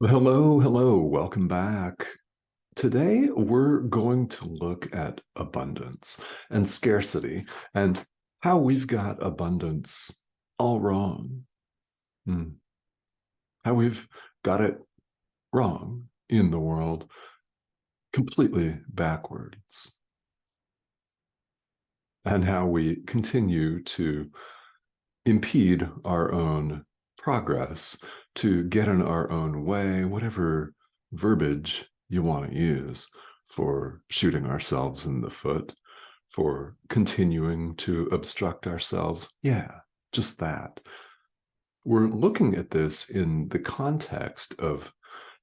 Hello, hello, welcome back. Today, we're going to look at abundance and scarcity and how we've got abundance all wrong. Hmm. How we've got it wrong in the world, completely backwards, and how we continue to impede our own progress, to get in our own way, whatever verbiage you want to use for shooting ourselves in the foot, for continuing to obstruct ourselves. Yeah, just that. We're looking at this in the context of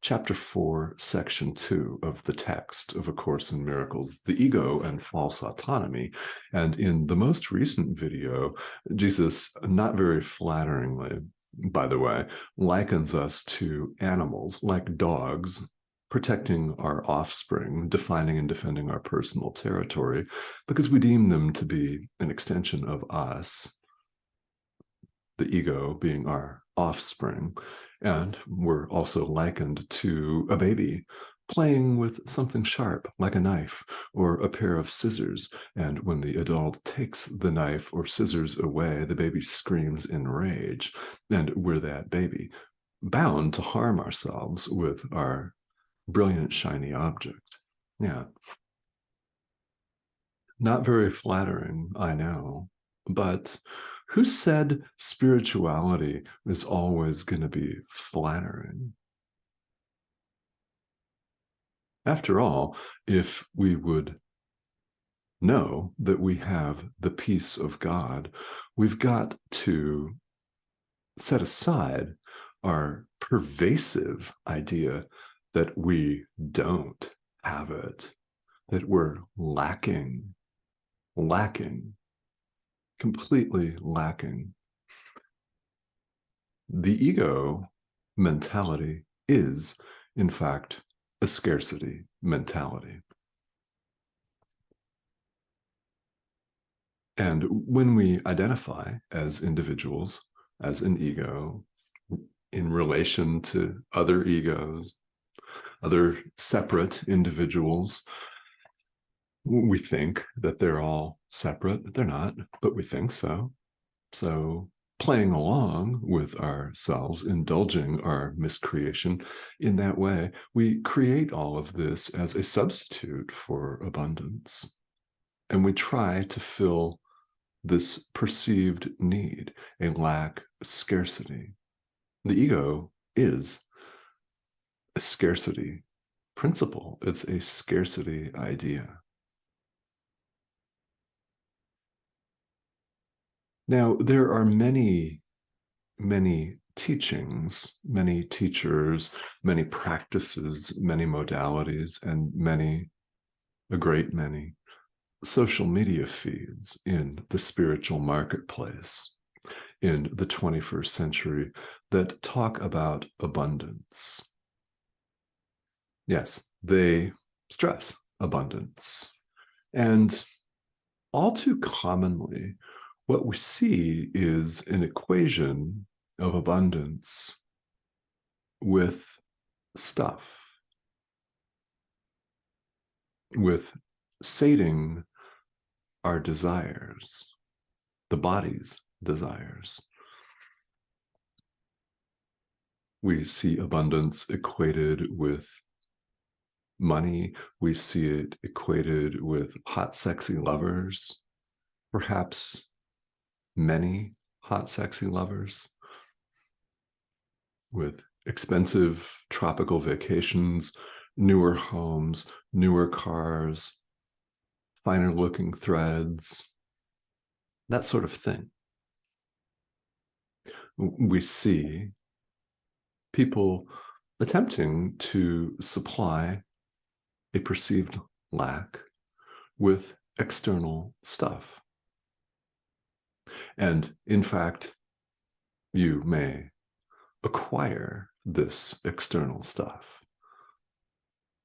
chapter 4, section 2 of the text of A Course in Miracles, the ego and false autonomy. And in the most recent video, Jesus, not very flatteringly, by the way, likens us to animals like dogs, protecting our offspring, defining and defending our personal territory, because we deem them to be an extension of us, the ego being our offspring. And we're also likened to a baby playing with something sharp like a knife or a pair of scissors. And when the adult takes the knife or scissors away, the baby screams in rage. And we're that baby, bound to harm ourselves with our brilliant, shiny object. Yeah. Not very flattering, I know, but who said spirituality is always going to be flattering? After all, if we would know that we have the peace of God, we've got to set aside our pervasive idea that we don't have it, that we're lacking, completely lacking. The ego mentality is, in fact, a scarcity mentality. And when we identify as individuals, as an ego, in relation to other egos, other separate individuals, we think that they're all separate. They're not, but we think so. So playing along with ourselves, indulging our miscreation in that way, we create all of this as a substitute for abundance. And we try to fill this perceived need, a lack, a scarcity. The ego is a scarcity principle. It's a scarcity idea. Now, there are many teachings, many teachers, many practices, many modalities, and a great many social media feeds in the spiritual marketplace in the 21st century that talk about abundance. Yes, they stress abundance. And all too commonly, what we see is an equation of abundance with stuff, with sating our desires, the body's desires. We see abundance equated with money. We see it equated with hot, sexy lovers, perhaps many hot, sexy lovers, with expensive tropical vacations, newer homes, newer cars, finer looking threads, that sort of thing. We see people attempting to supply a perceived lack with external stuff. And in fact, you may acquire this external stuff.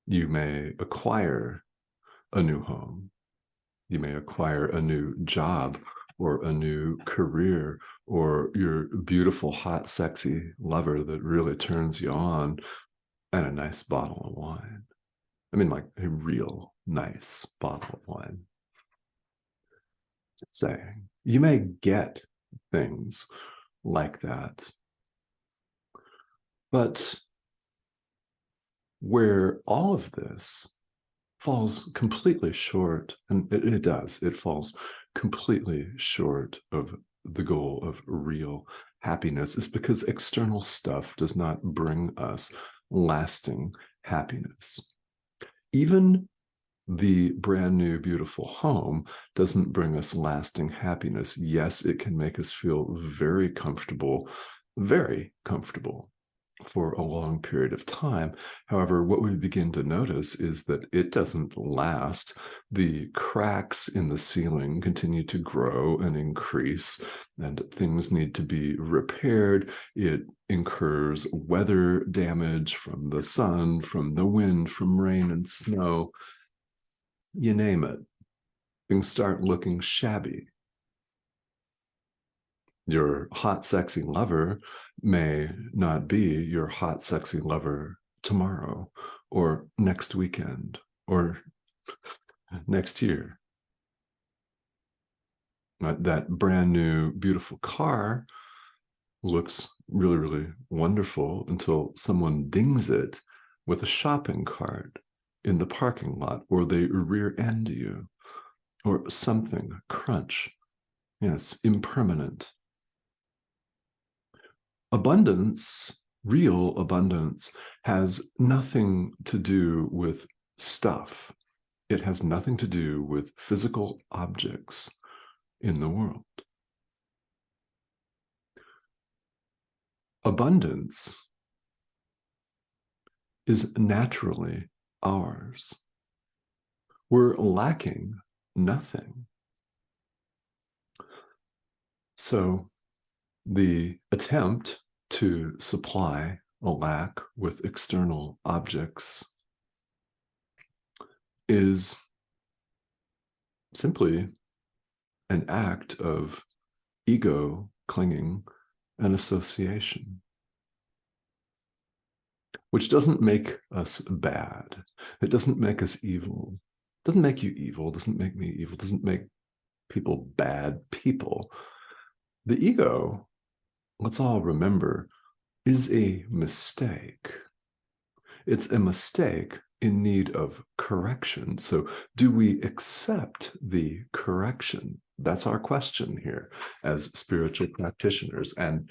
You may acquire a new home. You may acquire a new job or a new career or your beautiful, hot, sexy lover that really turns you on. and a nice bottle of wine. I mean, like a real nice bottle of wine. Saying you may get things like that, but where all of this falls completely short, and it does, it falls completely short of the goal of real happiness, is because external stuff does not bring us lasting happiness. Even the brand new, beautiful home doesn't bring us lasting happiness. Yes, it can make us feel very comfortable for a long period of time. However, what we begin to notice is that it doesn't last. The cracks in the ceiling continue to grow and increase, and things need to be repaired. It incurs weather damage from the sun, from the wind, from rain and snow. You name it. Things start looking shabby. Your hot, sexy lover may not be your hot, sexy lover tomorrow or next weekend or next year. That brand new, beautiful car looks really, really wonderful until someone dings it with a shopping cart in the parking lot, or they rear end you, or something, crunch. Yes, impermanent. Abundance, real abundance, has nothing to do with stuff. It has nothing to do with physical objects in the world. Abundance is naturally ours. We're lacking nothing. So the attempt to supply a lack with external objects is simply an act of ego clinging and association, which doesn't make us bad. It doesn't make us evil. It doesn't make you evil. It doesn't make me evil. It doesn't make people bad people. The ego, let's all remember, is a mistake. It's a mistake in need of correction. So, do we accept the correction? That's our question here as spiritual practitioners. And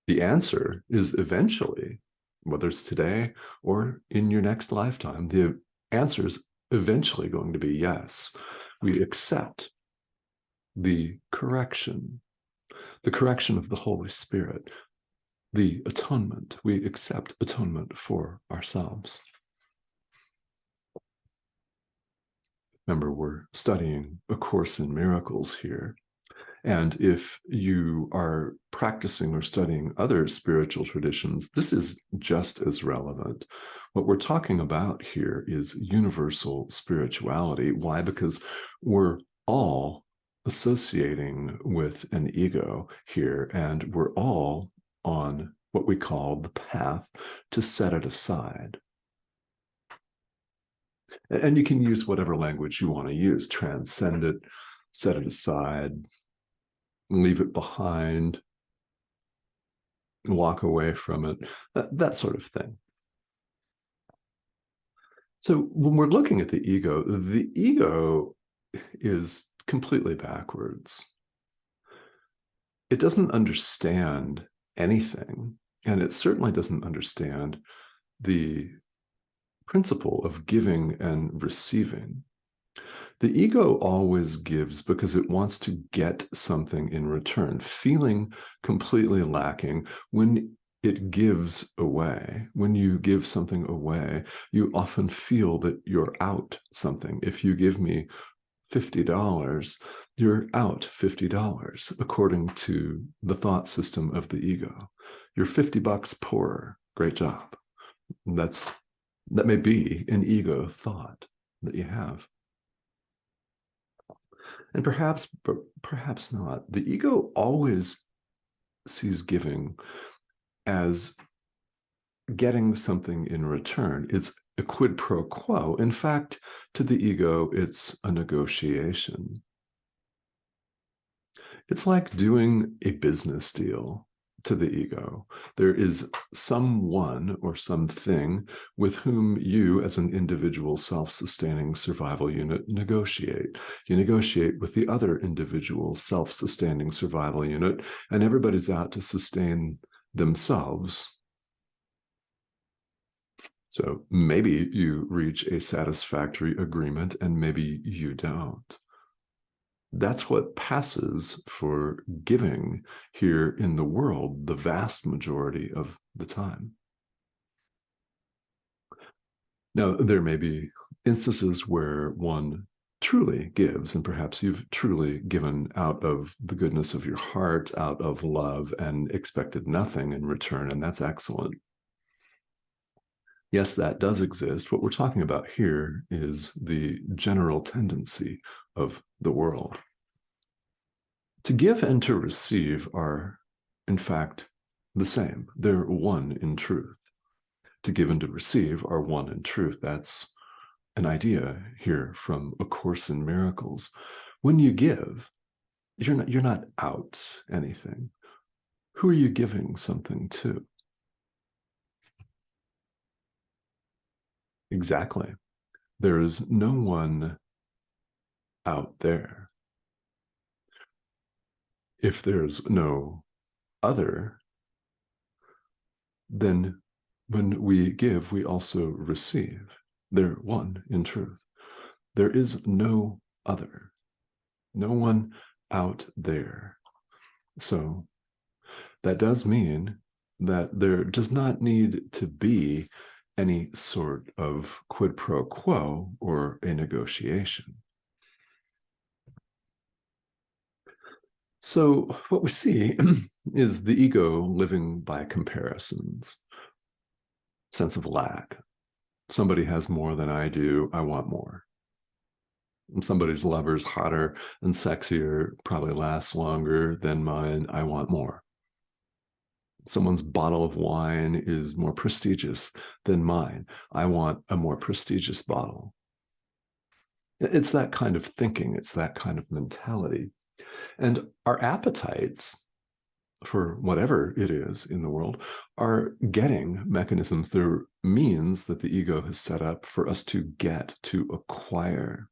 the answer is eventually, whether it's today or in your next lifetime, the answer is eventually going to be yes. We accept the correction of the Holy Spirit, the atonement. We accept atonement for ourselves. Remember, we're studying A Course in Miracles here. And if you are practicing or studying other spiritual traditions, this is just as relevant. What we're talking about here is universal spirituality. Why? Because we're all associating with an ego here, and we're all on what we call the path to set it aside. And you can use whatever language you want to use: transcend it, set it aside, leave it behind, walk away from it, that sort of thing. So when we're looking at the ego is completely backwards. It doesn't understand anything, and it certainly doesn't understand the principle of giving and receiving. The ego always gives because it wants to get something in return, feeling completely lacking. When it gives away, when you give something away, you often feel that you're out something. If you give me $50, you're out $50, according to the thought system of the ego. You're $50 poorer. Great job. That may be an ego thought that you have. And perhaps not. The ego always sees giving as getting something in return. It's a quid pro quo. In fact, to the ego, it's a negotiation. It's like doing a business deal to the ego. There is someone or something with whom you, as an individual self-sustaining survival unit, negotiate. You negotiate with the other individual self-sustaining survival unit, and everybody's out to sustain themselves. So maybe you reach a satisfactory agreement and maybe you don't. That's what passes for giving here in the world the vast majority of the time. Now, there may be instances where one truly gives, and perhaps you've truly given out of the goodness of your heart, out of love, and expected nothing in return, and that's excellent. Yes, that does exist. What we're talking about here is the general tendency of the world. To give and to receive are, in fact, the same. They're one in truth. To give and to receive are one in truth. That's an idea here from A Course in Miracles. When you give, you're not out anything. Who are you giving something to? Exactly. There is no one out there. If there's no other, then when we give, we also receive. They're one in truth. There is no other, no one out there. So that does mean that there does not need to be any sort of quid pro quo or a negotiation. So what we see is the ego living by comparisons, sense of lack. Somebody has more than I do, I want more. And somebody's lover's hotter and sexier, probably lasts longer than mine, I want more. Someone's bottle of wine is more prestigious than mine, I want a more prestigious bottle. It's that kind of thinking, it's that kind of mentality. And our appetites for whatever it is in the world are getting mechanisms. They're means that the ego has set up for us to get, to acquire.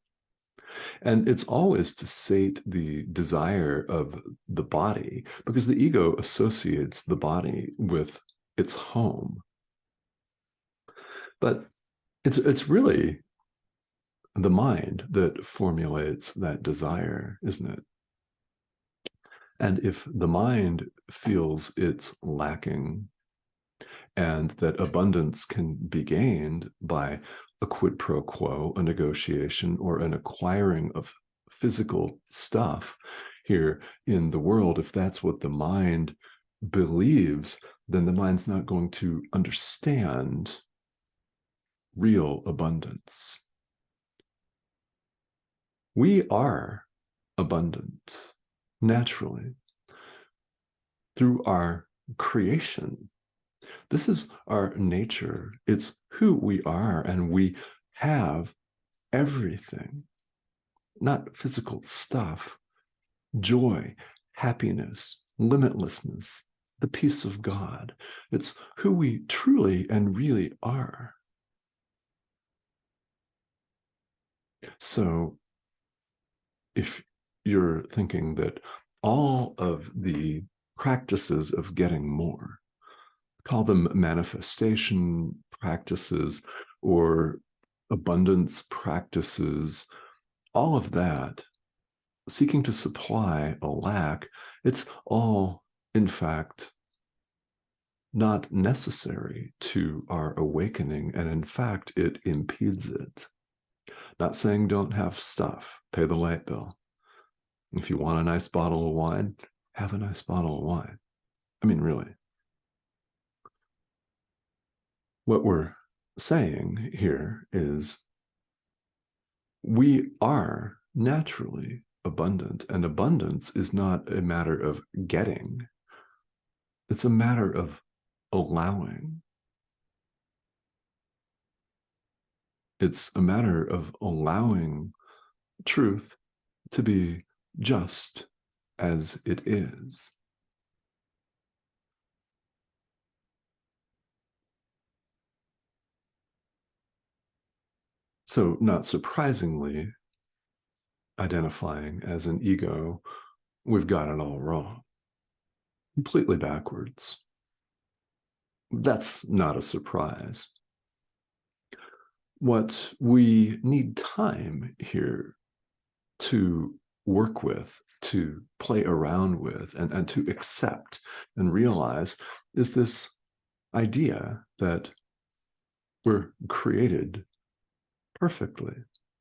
And it's always to sate the desire of the body, because the ego associates the body with its home. But it's really the mind that formulates that desire, isn't it? And if the mind feels it's lacking and that abundance can be gained by a quid pro quo, a negotiation, or an acquiring of physical stuff here in the world, if that's what the mind believes, then the mind's not going to understand real abundance. We are abundant naturally through our creation. This is our nature. It's who we are, and we have everything, not physical stuff, joy, happiness, limitlessness, the peace of God. It's who we truly and really are. So if you're thinking that all of the practices of getting more, call them manifestation practices or abundance practices, all of that, seeking to supply a lack, it's all, in fact, not necessary to our awakening. And in fact, it impedes it. Not saying don't have stuff, pay the light bill. If you want a nice bottle of wine, have a nice bottle of wine. I mean, really. What we're saying here is we are naturally abundant, and abundance is not a matter of getting. It's a matter of allowing. It's a matter of allowing truth to be just as it is. So, not surprisingly, identifying as an ego, we've got it all wrong, completely backwards. That's not a surprise. What we need time here to work with, to play around with, and to accept and realize is this idea that we're created perfectly,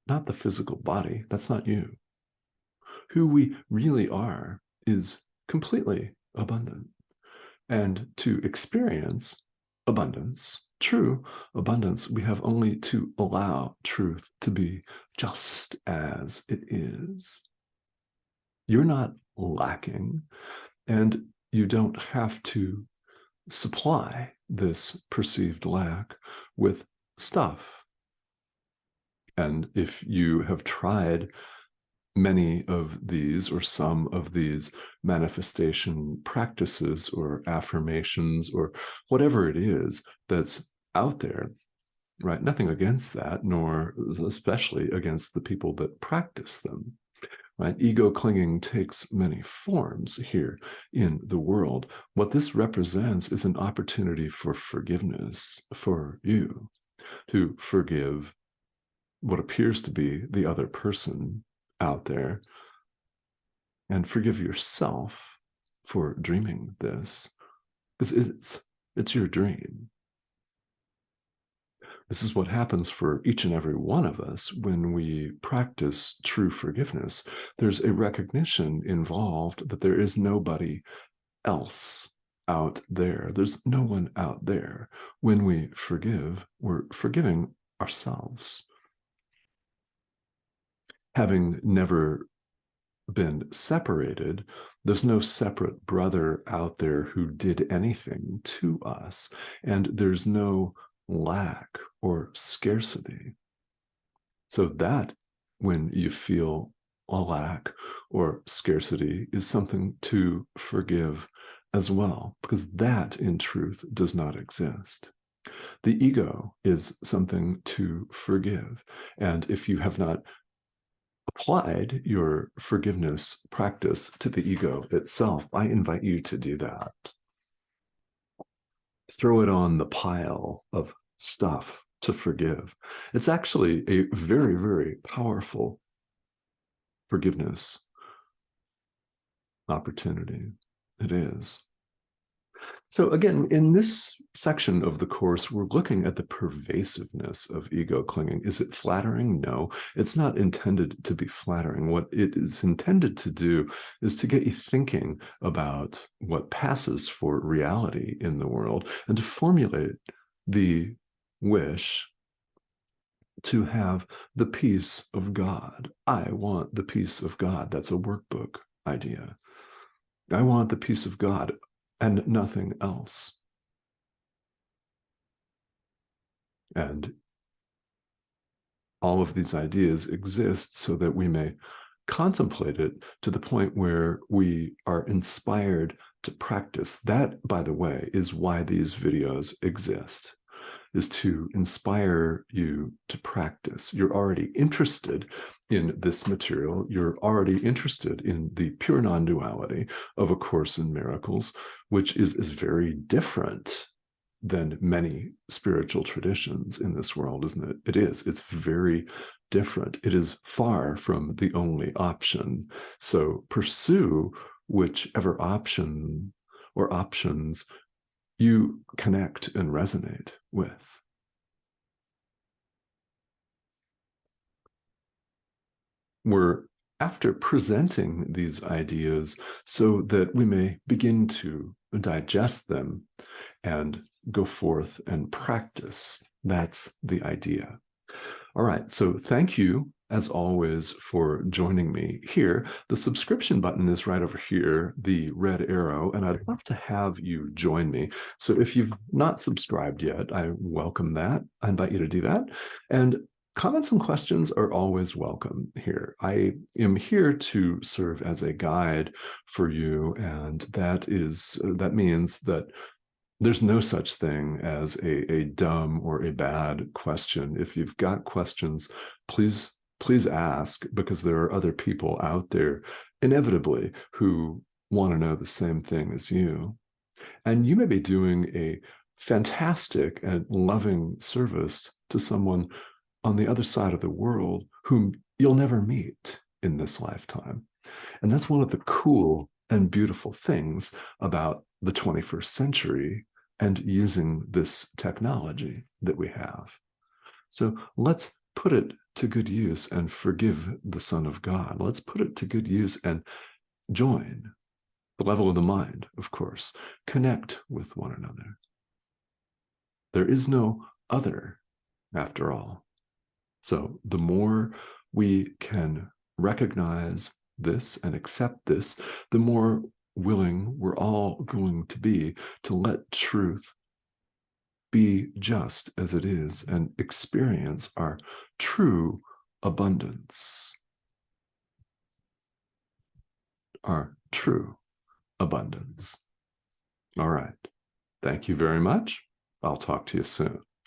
not the physical body. That's not you. Who we really are is completely abundant. And to experience abundance, true abundance, we have only to allow truth to be just as it is. You're not lacking, and you don't have to supply this perceived lack with stuff. And if you have tried many of these or some of these manifestation practices or affirmations or whatever it is that's out there, right? Nothing against that, nor especially against the people that practice them, right? Ego clinging takes many forms here in the world. What this represents is an opportunity for forgiveness for you to forgive what appears to be the other person out there and forgive yourself for dreaming this, because it's your dream. This is what happens for each and every one of us when we practice true forgiveness. There's a recognition involved that there is nobody else out there. There's no one out there. When we forgive, we're forgiving ourselves. Having never been separated, there's no separate brother out there who did anything to us, and there's no lack or scarcity. So that when you feel a lack or scarcity is something to forgive as well, because that in truth does not exist. The ego is something to forgive. And if you have not applied your forgiveness practice to the ego itself, I invite you to do that. Throw it on the pile of stuff to forgive. It's actually a very, very powerful forgiveness opportunity. It is. So again, in this section of the course, we're looking at the pervasiveness of ego clinging. Is it flattering? No, it's not intended to be flattering. What it is intended to do is to get you thinking about what passes for reality in the world and to formulate the wish to have the peace of God. I want the peace of God. That's a workbook idea. I want the peace of God and nothing else. And all of these ideas exist so that we may contemplate it to the point where we are inspired to practice. That, by the way, is why these videos exist, is to inspire you to practice. You're already interested in this material. You're already interested in the pure non-duality of A Course in Miracles, which is very different than many spiritual traditions in this world, isn't it? It is. It's very different. It is far from the only option. So pursue whichever option or options you connect and resonate with. We're after presenting these ideas so that we may begin to digest them and go forth and practice. That's the idea. All right, so thank you, as always, for joining me here. The subscription button is right over here, the red arrow, and I'd love to have you join me. So if you've not subscribed yet, I welcome that. I invite you to do that. And Comments and questions are always welcome here. I am here to serve as a guide for you, and that means that there's no such thing as a dumb or a bad question. If you've got questions, please ask, because there are other people out there inevitably who want to know the same thing as you. And you may be doing a fantastic and loving service to someone on the other side of the world whom you'll never meet in this lifetime. And that's one of the cool and beautiful things about the 21st century and using this technology that we have. So let's put it to good use and forgive the Son of God. Let's put it to good use and join the level of the mind, of course, connect with one another. There is no other, after all. So the more we can recognize this and accept this, the more willing we're all going to be to let truth be just as it is and experience our true abundance. Our true abundance. All right. Thank you very much. I'll talk to you soon.